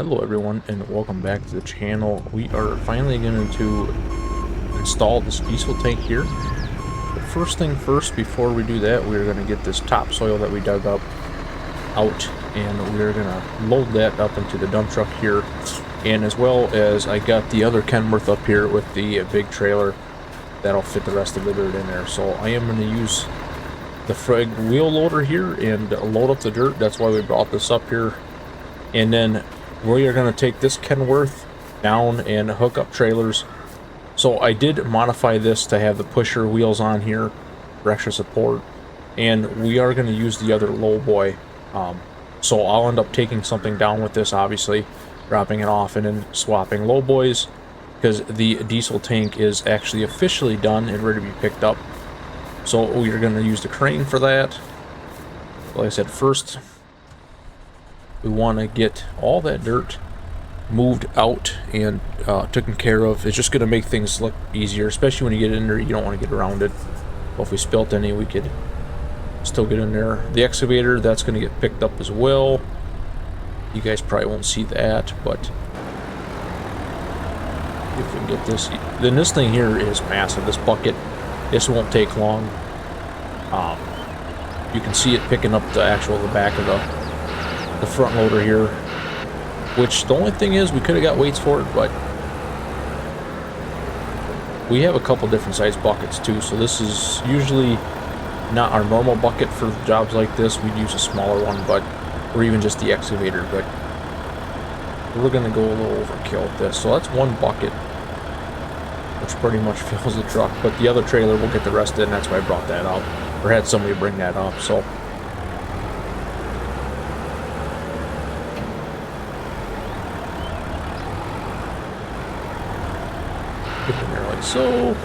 Hello everyone and welcome back to the channel. We are finally going to install this diesel tank here. But first thing first, before we do that, we're going to get this topsoil that we dug up out, and we're going to load that up into the dump truck here. And as well as I got the other Kenworth up here with the big trailer that'll fit the rest of the dirt in there. So I am going to use the Frag wheel loader here and load up the dirt. That's why we brought this up here. And then we are going to take this Kenworth down and hook up trailers. So I did modify this to have the pusher wheels on here for extra support, and we are going to use the other low boy. So I'll end up taking something down with this, obviously dropping it off and then swapping low boys, because the diesel tank is actually officially done and ready to be picked up. So we are going to use the crane for that. Like I said, first we want to get all that dirt moved out and taken care of. It's just going to make things look easier, especially when you get in there. You don't want to get around it. Well, if we spilt any, we could still get in there. The excavator, that's going to get picked up as well. You guys probably won't see that, but if we can get this, then this thing here is massive. This bucket, this won't take long. You can see it picking up the back of the front loader here, which the only thing is we could have got weights for it, but we have a couple different size buckets too, so this is usually not our normal bucket for jobs like this. We'd use a smaller one, but or even just the excavator, but we're gonna go a little overkill with this. So that's one bucket, which pretty much fills the truck, but the other trailer will get the rest in. That's why I brought that up, or had somebody bring that up. So get in there like so.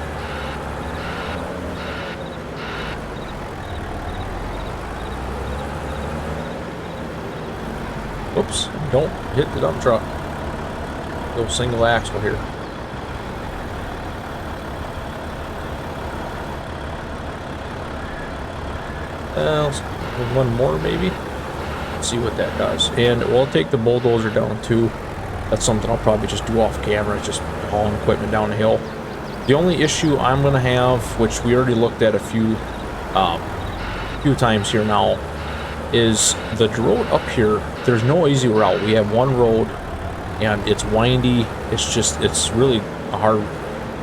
Oops, don't hit the dump truck. Go single axle here. One more maybe. Let's see what that does. And we'll take the bulldozer down too. That's something I'll probably just do off camera, just hauling equipment down the hill. The only issue I'm going to have, which we already looked at a few times here now, is the road up here. There's no easy route. We have one road, and it's windy. It's really a hard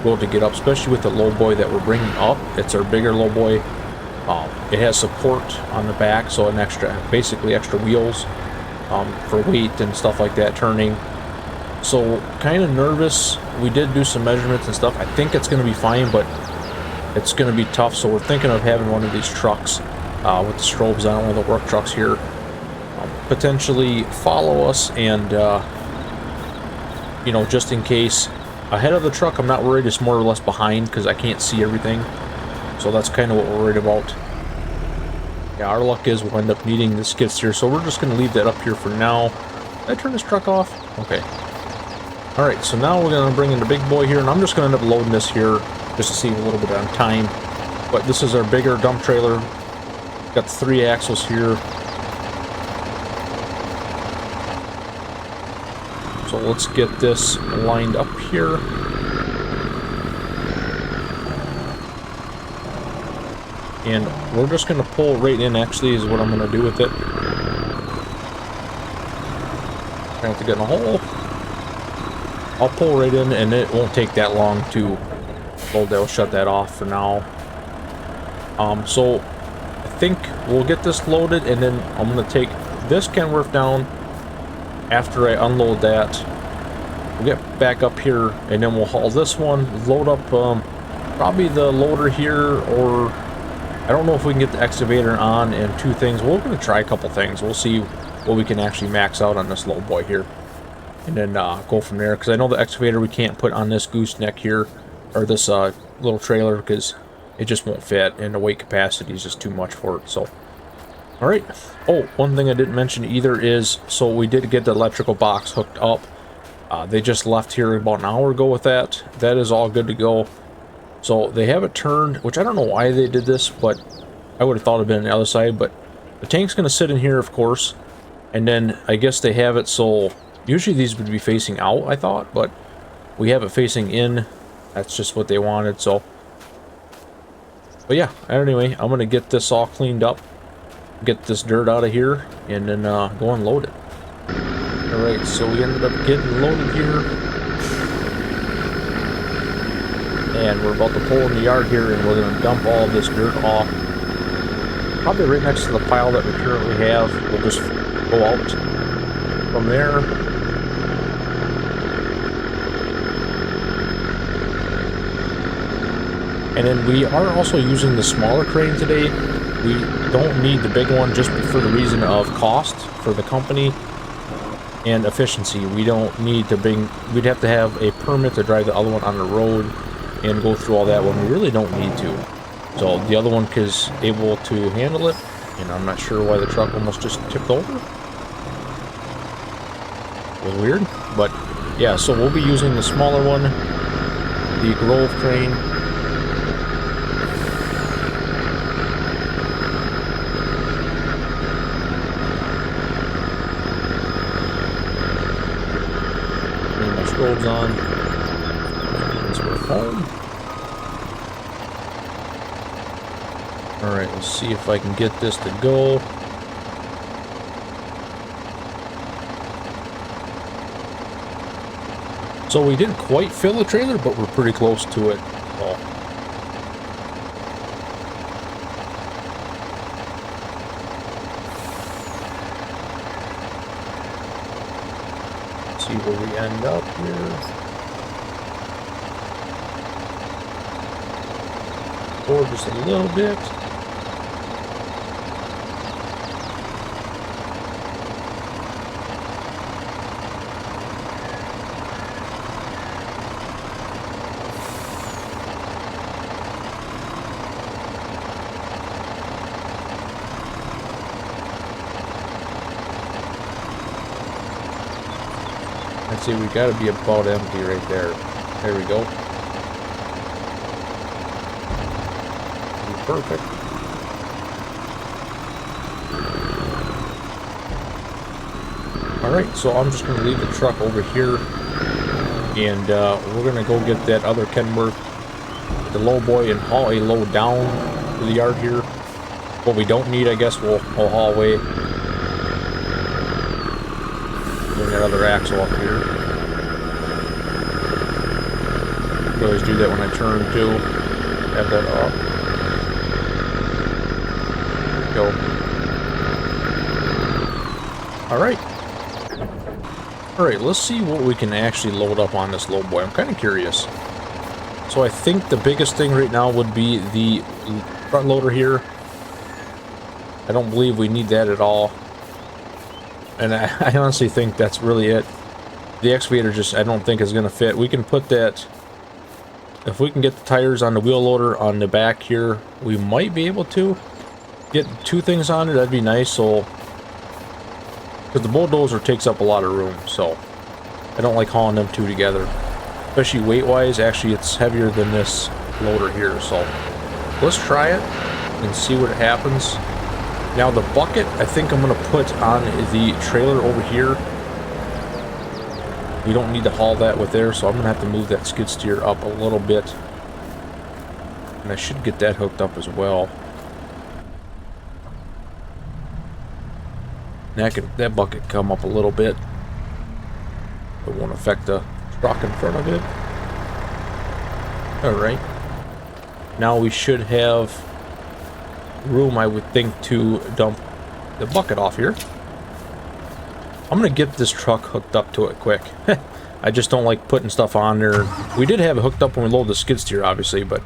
road to get up, especially with the low boy that we're bringing up. It's our bigger low boy. It has support on the back, so basically extra wheels for weight and stuff like that, turning. So kind of nervous. We did do some measurements and stuff. I think it's going to be fine, but it's going to be tough. So we're thinking of having one of these trucks with the strobes on, one of the work trucks here, potentially follow us, and you know, just in case. Ahead of the truck, I'm not worried. It's more or less behind because I can't see everything. So that's kind of what we're worried about. Yeah, our luck is we'll end up needing the skid steer, so we're just going to leave that up here for now. Did I turn this truck off? Okay. Alright, so now we're going to bring in the big boy here, and I'm just going to end up loading this here just to save a little bit on time. But this is our bigger dump trailer. Got the 3 axles here. So let's get this lined up here. And we're just going to pull right in, actually, is what I'm going to do with it. I have to get in a hole. I'll pull right in, and it won't take that long to load that. We'll shut that off for now. So I think we'll get this loaded, and then I'm going to take this Kenworth down after I unload that. We'll get back up here, and then we'll haul this one, load up probably the loader here, or I don't know if we can get the excavator on, and 2 things. We're going to try a couple things. We'll see what we can actually max out on this low boy here, and then go from there, because I know the excavator we can't put on this gooseneck here, or this little trailer, because it just won't fit, and the weight capacity is just too much for it. So alright. Oh, one thing I didn't mention either is, so we did get the electrical box hooked up. They just left here about an hour ago with that. That is all good to go. So they have it turned, which I don't know why they did this, but I would have thought it'd been on the other side. But the tank's going to sit in here, of course, and then I guess they have it so Usually these would be facing out, I thought, but we have it facing in. That's just what they wanted, so. But yeah, anyway, I'm gonna get this all cleaned up, get this dirt out of here, and then go unload it. Alright, so we ended up getting loaded here. And we're about to pull in the yard here, and we're gonna dump all this dirt off. Probably right next to the pile that we currently have. We'll just go out from there. And then we are also using the smaller crane today. We don't need the big one just for the reason of cost for the company and efficiency. We don't need to bring, we'd have to have a permit to drive the other one on the road and go through all that when we really don't need to. So the other one is able to handle it, and I'm not sure why the truck almost just tipped over. It was weird, but yeah, so we'll be using the smaller one, the Grove crane. Bring my strobes on. Once we're home. Alright, let's see if I can get this to go. So we didn't quite fill the trailer, but we're pretty close to it. So. See where we end up here. Or just a little bit. I'd say we gotta be about empty right there. There we go. Perfect. Alright, so I'm just going to leave the truck over here, and we're going to go get that other Kenworth, the low boy, and haul a load down to the yard here. What we don't need, I guess, we'll haul away. Bring that other axle up here. I always do that when I turn too. Have that up. Go. Alright. Alright, let's see what we can actually load up on this low boy. I'm kind of curious. So I think the biggest thing right now would be the front loader here. I don't believe we need that at all. And I honestly think that's really it. The excavator just, I don't think is going to fit. We can put that, if we can get the tires on the wheel loader on the back here, we might be able to get two things on it. That'd be nice. So, because the bulldozer takes up a lot of room, so I don't like hauling them two together, especially weight wise. Actually, it's heavier than this loader here, so let's try it and see what happens. Now the bucket, I think I'm going to put on the trailer over here. We don't need to haul that with there, so I'm going to have to move that skid steer up a little bit, and I should get that hooked up as well. That bucket come up a little bit. It won't affect the truck in front of it. Alright. Now we should have room, I would think, to dump the bucket off here. I'm going to get this truck hooked up to it quick. I just don't like putting stuff on there. We did have it hooked up when we loaded the skid steer, obviously, but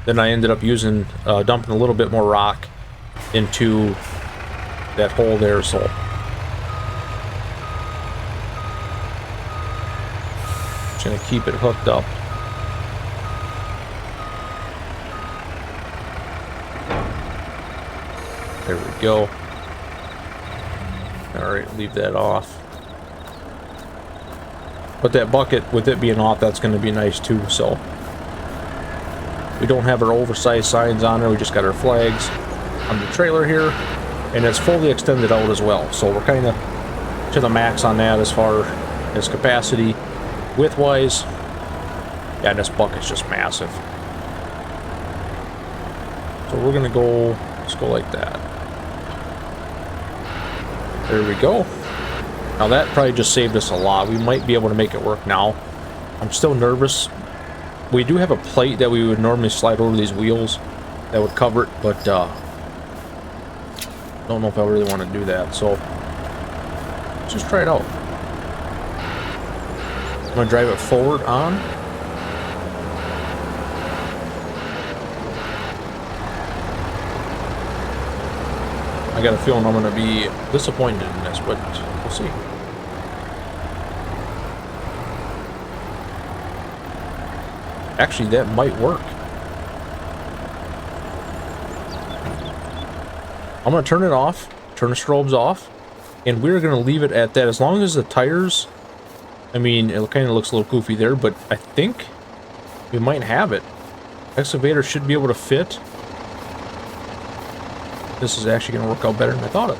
then I ended up using, dumping a little bit more rock into that hole there, so just gonna keep it hooked up. There we go. Alright, leave that off. But that bucket, with it being off, that's going to be nice too, so. We don't have our oversized signs on there, we just got our flags on the trailer here. And it's fully extended out as well, so we're kind of to the max on that as far His capacity, width-wise, yeah, and this bucket's just massive. So we're gonna go, let's go like that. There we go. Now that probably just saved us a lot. We might be able to make it work now. I'm still nervous. We do have a plate that we would normally slide over these wheels that would cover it, but don't know if I really want to do that. So let's just try it out. I'm gonna drive it forward on. I got a feeling I'm gonna be disappointed in this, but we'll see. Actually, that might work. I'm gonna turn it off, turn the strobes off, and we're gonna leave it at that. As long as the tires, I mean, it kind of looks a little goofy there, but I think we might have it. Excavator should be able to fit. This is actually gonna work out better than I thought it.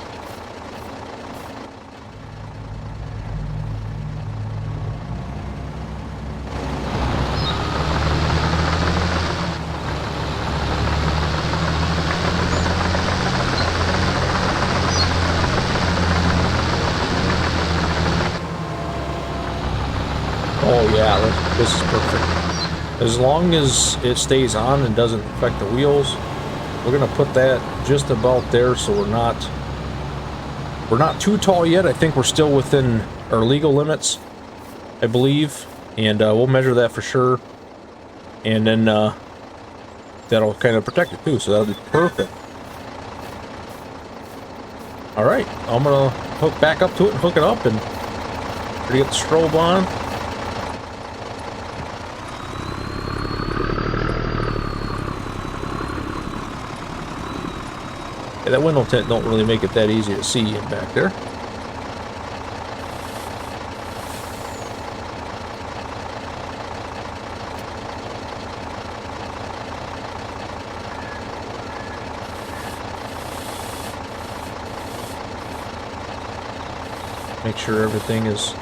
Oh yeah, this is perfect. As long as it stays on and doesn't affect the wheels, we're gonna put that just about there, so we're not too tall yet. I think we're still within our legal limits, I believe, and we'll measure that for sure, and then that'll kind of protect it too, so that'll be perfect. All right, I'm gonna hook back up to it and hook it up and get the strobe on. Yeah, that window tint don't really make it that easy to see in back there. Make sure everything is...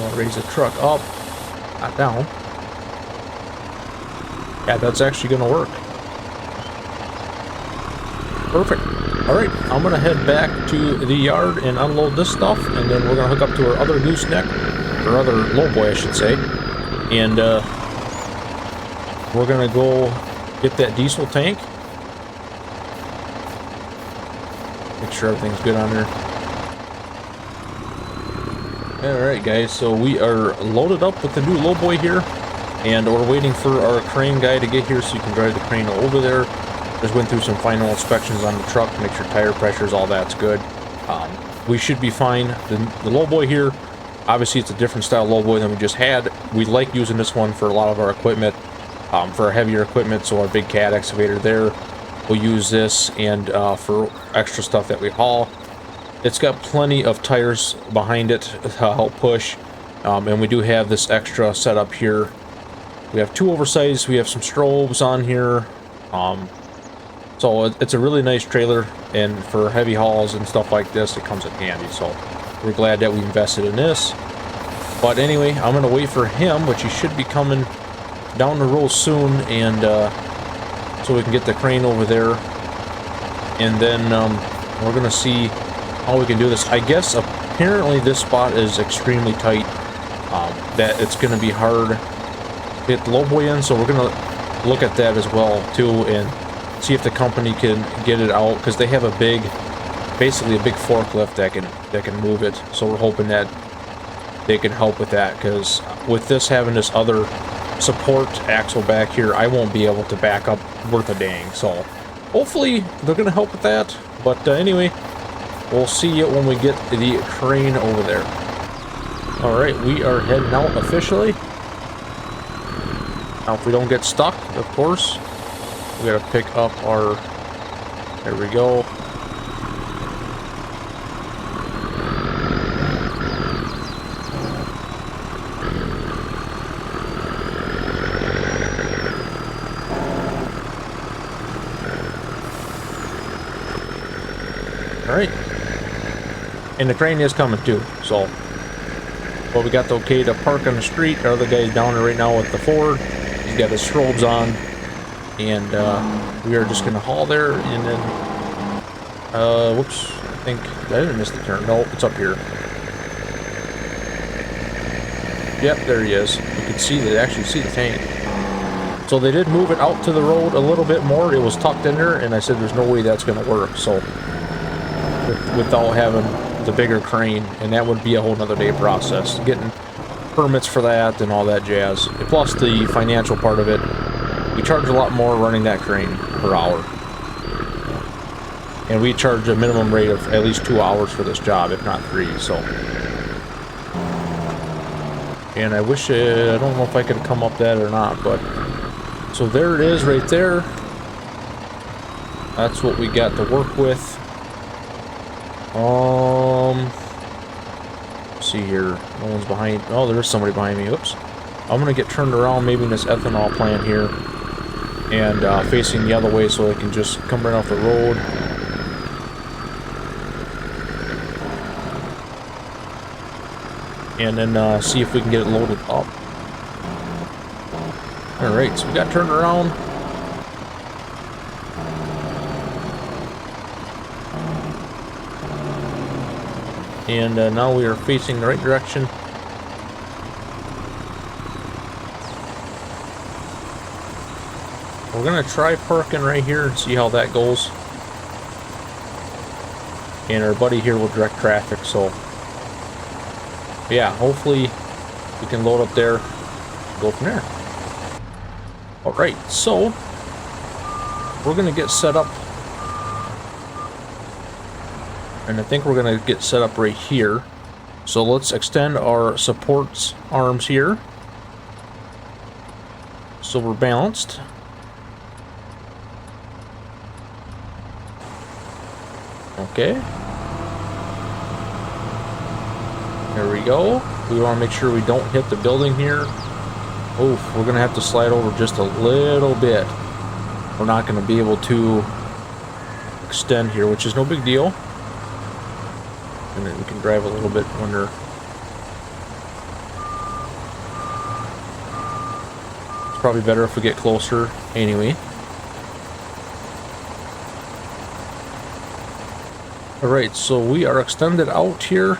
I'll raise the truck up, not down. Yeah, that's actually gonna work. Perfect. Alright, I'm gonna head back to the yard and unload this stuff, and then we're gonna hook up to our other gooseneck, or other lowboy I should say, and we're gonna go get that diesel tank. Make sure everything's good on there. Alright guys, so we are loaded up with the new lowboy here, and we're waiting for our crane guy to get here so you can drive the crane over there. Just went through some final inspections on the truck, make sure tire pressures, all that's good. We should be fine. The lowboy here, obviously it's a different style lowboy than we just had. We like using this one for a lot of our equipment, for our heavier equipment, so our big cat excavator there, we'll use this, and for extra stuff that we haul. It's got plenty of tires behind it to help push, and we do have this extra setup here. We have two oversized, we have some strobes on here. So it's a really nice trailer, and for heavy hauls and stuff like this, it comes in handy. So we're glad that we invested in this. But anyway, I'm gonna wait for him, which he should be coming down the road soon, and so we can get the crane over there, and then we're gonna see how we can do this. I guess apparently this spot is extremely tight, that it's gonna be hard to get the lowboy in, so we're gonna look at that as well too, and see if the company can get it out, because they have a big, basically a big forklift that can move it. So we're hoping that they can help with that, because with this having this other support axle back here, I won't be able to back up worth a dang. So hopefully they're gonna help with that. But anyway, we'll see it when we get the crane over there. All right, we are heading out officially. Now if we don't get stuck, of course, we gotta pick up our, there we go. All right. And the crane is coming too, so. But we got the okay to park on the street. The other guy's down there right now with the Ford. He's got his strobes on. And we are just going to haul there and then... whoops. I think... I didn't miss the turn. No, it's up here. Yep, there he is. You can see that, actually see the tank. So they did move it out to the road a little bit more. It was tucked in there, and I said there's no way that's going to work. So, without having the bigger crane, and that would be a whole nother day process. Getting permits for that and all that jazz. Plus the financial part of it. We charge a lot more running that crane per hour. And we charge a minimum rate of at least 2 hours for this job, if not 3, so. And I wish, I don't know if I could come up that or not, but. So there it is right there. That's what we got to work with. Let's see here. No one's behind. Oh, there's somebody behind me. Oops. I'm gonna get turned around maybe in this ethanol plant here. And facing the other way so I can just come right off the road. And then see if we can get it loaded up. Alright, so we got turned around. And now we are facing the right direction. We're gonna try parking right here and see how that goes. And our buddy here will direct traffic, so yeah, hopefully we can load up there and go from there. Alright, so we're gonna get set up, and I think we're gonna get set up right here. So let's extend our supports arms here so we're balanced. Okay. There we go. We want to make sure we don't hit the building here. Oof, we're going to have to slide over just a little bit. We're not going to be able to extend here, which is no big deal. And then we can drive a little bit under. It's probably better if we get closer anyway. Alright, so we are extended out here,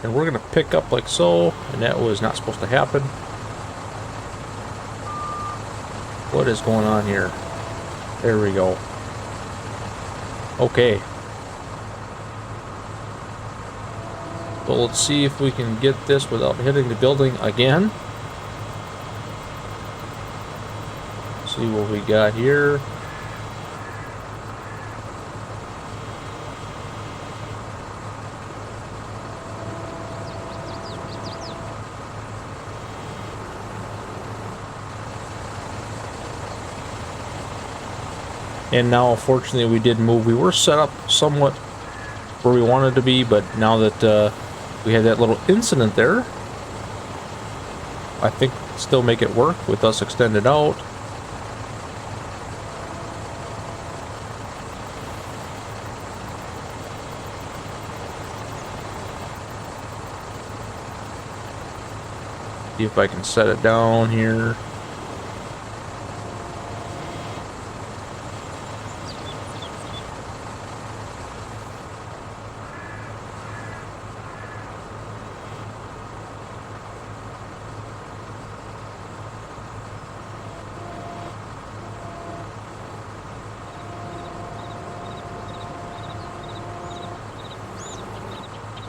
and we're going to pick up like so, and that was not supposed to happen. What is going on here? There we go. Okay. So let's see if we can get this without hitting the building again. See what we got here. And now, unfortunately, we did move. We were set up somewhat where we wanted to be, but now that we had that little incident there, I think still make it work with us extended out. See if I can set it down here.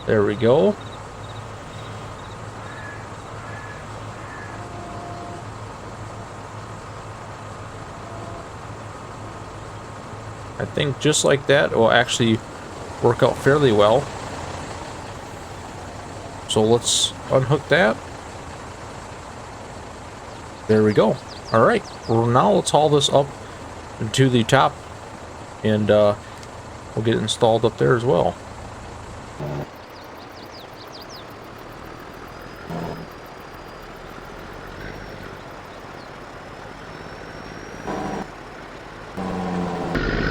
There we go. I think just like that will actually work out fairly well. So let's unhook that. There we go. All right. Well, now let's haul this up to the top, and we'll get it installed up there as well.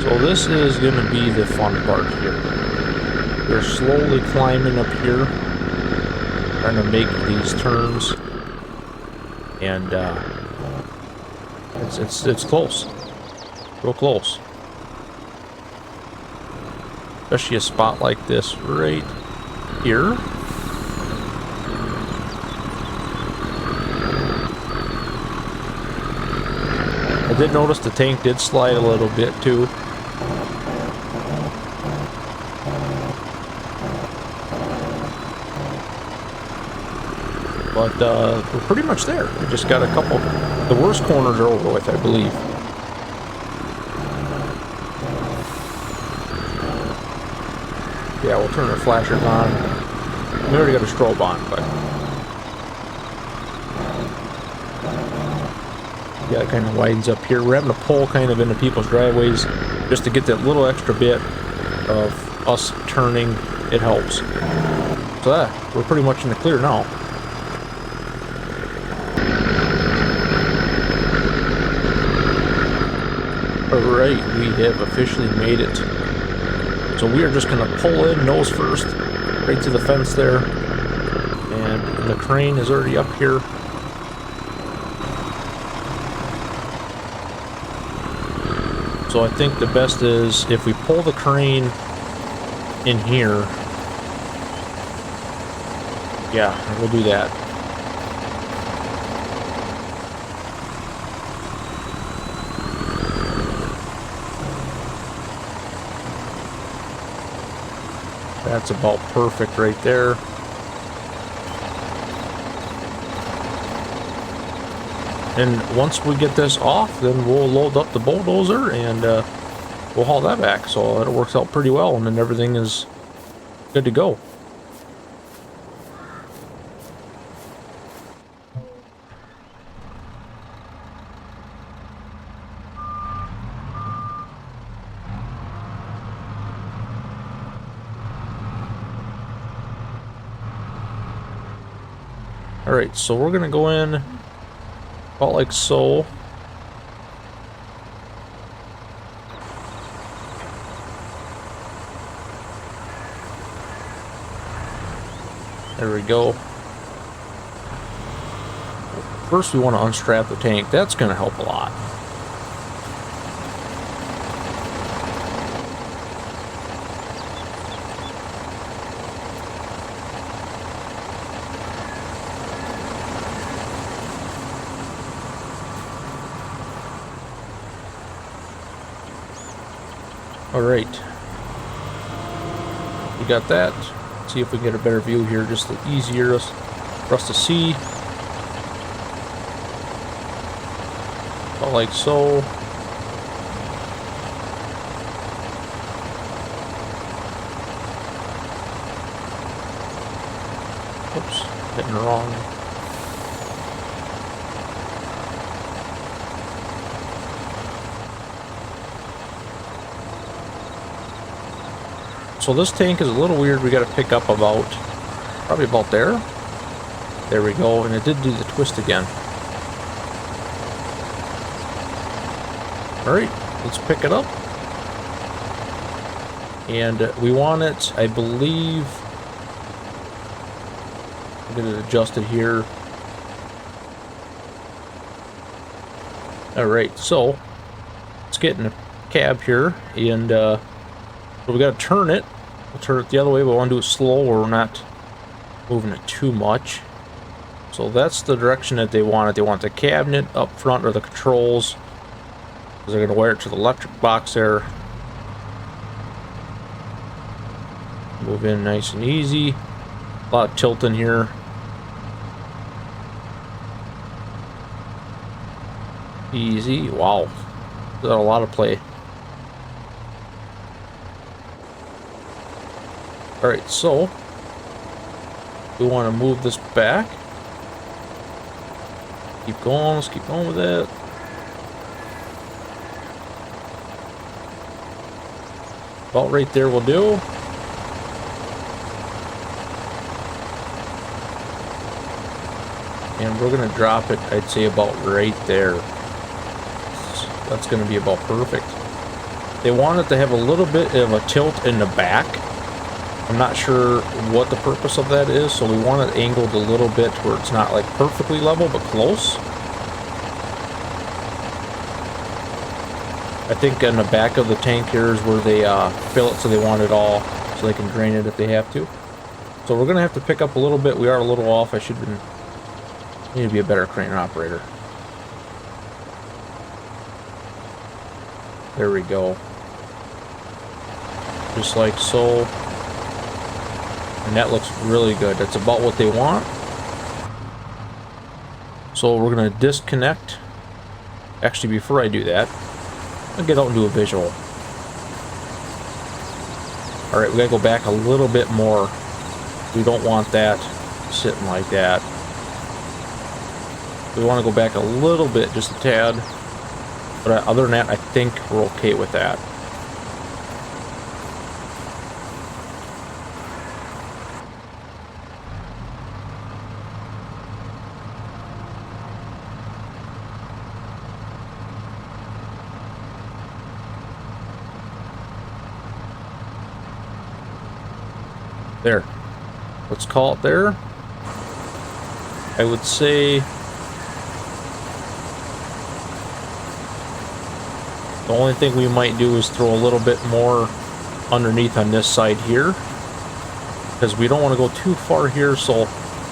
So this is going to be the fun part here. We're slowly climbing up here, trying to make these turns, and it's close, real close. Especially a spot like this right here. I did notice the tank did slide a little bit too. But we're pretty much there. We just got a couple. The worst corners are over with, I believe. Yeah, we'll turn our flashers on. We already got a strobe on, but yeah, it kind of widens up here. We're having to pull kind of into people's driveways just to get that little extra bit of us turning. It helps. So we're pretty much in the clear now. Alright, we have officially made it. So we are just going to pull in nose first, right to the fence there. And the crane is already up here. So I think the best is if we pull the crane in here. Yeah, we'll do that. That's about perfect right there. And once we get this off, then we'll load up the bulldozer and we'll haul that back. So it works out pretty well, and then everything is good to go. Alright, so we're going to go in about like so. There we go. First we want to unstrap the tank. That's going to help a lot. Alright, we got that. Let's see if we can get a better view here, just easier for us to see. About like so. Oops, hitting wrong. So this tank is a little weird. We got to pick up about, probably about there. There we go, and it did do the twist again. All right, let's pick it up. And we want it, I believe, I'm going to adjust it here. All right, so let's get in a cab here, and we got to turn it. We'll turn it the other way, but we want to do it slow where we're not moving it too much. So that's the direction that they want it. They want the cabinet up front, or the controls, because they're going to wire it to the electric box there. Move in nice and easy. A lot of tilt in here. Easy. Wow. Got a lot of play. Alright, so we want to move this back. Keep going, let's keep going with it. About right there will do. And we're going to drop it, I'd say about right there. That's going to be about perfect. They want it to have a little bit of a tilt in the back. I'm not sure what the purpose of that is, so we want it angled a little bit where it's not like perfectly level, but close. I think in the back of the tank here is where they fill it, so they want it all, so they can drain it if they have to. So we're going to have to pick up a little bit. We are a little off. I need to be a better crane operator. There we go. Just like so. And that looks really good. That's about what they want. So we're going to disconnect. Actually, before I do that, I'll get out and do a visual. Alright, we got to go back a little bit more. We don't want that sitting like that. We want to go back a little bit, just a tad. But other than that, I think we're okay with that. There. Let's call it there. I would say the only thing we might do is throw a little bit more underneath on this side here, because we don't want to go too far here. So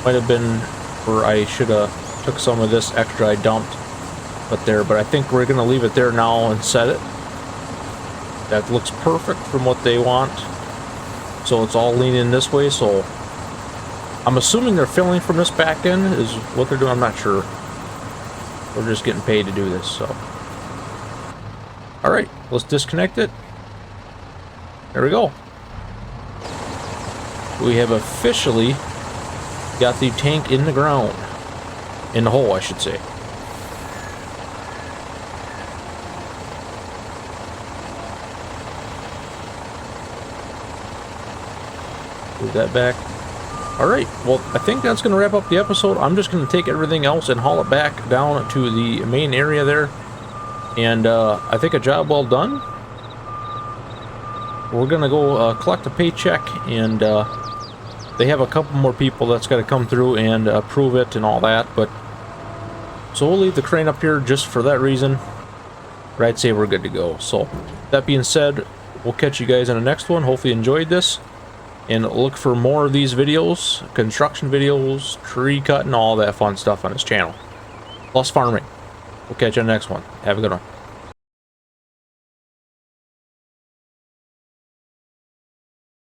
might have been where I should have took some of this extra I dumped but I think we're gonna leave it there now and set it. That looks perfect from what they want. So it's all leaning this way, so I'm assuming they're filling from this back end is what they're doing. I'm not sure. We're just getting paid to do this, so. All right, let's disconnect it. There we go. We have officially got the tank in the ground. In the hole, I should say. Move that back. Alright, well, I think that's going to wrap up the episode. I'm just going to take everything else and haul it back down to the main area there. And I think a job well done. We're going to go collect a paycheck, and they have a couple more people that's got to come through and approve it and all that. But so we'll leave the crane up here just for that reason. But I'd say we're good to go. So that being said, we'll catch you guys in the next one. Hopefully you enjoyed this. And look for more of these videos, construction videos, tree cutting, all that fun stuff on this channel. Plus farming. We'll catch you on the next one. Have a good one.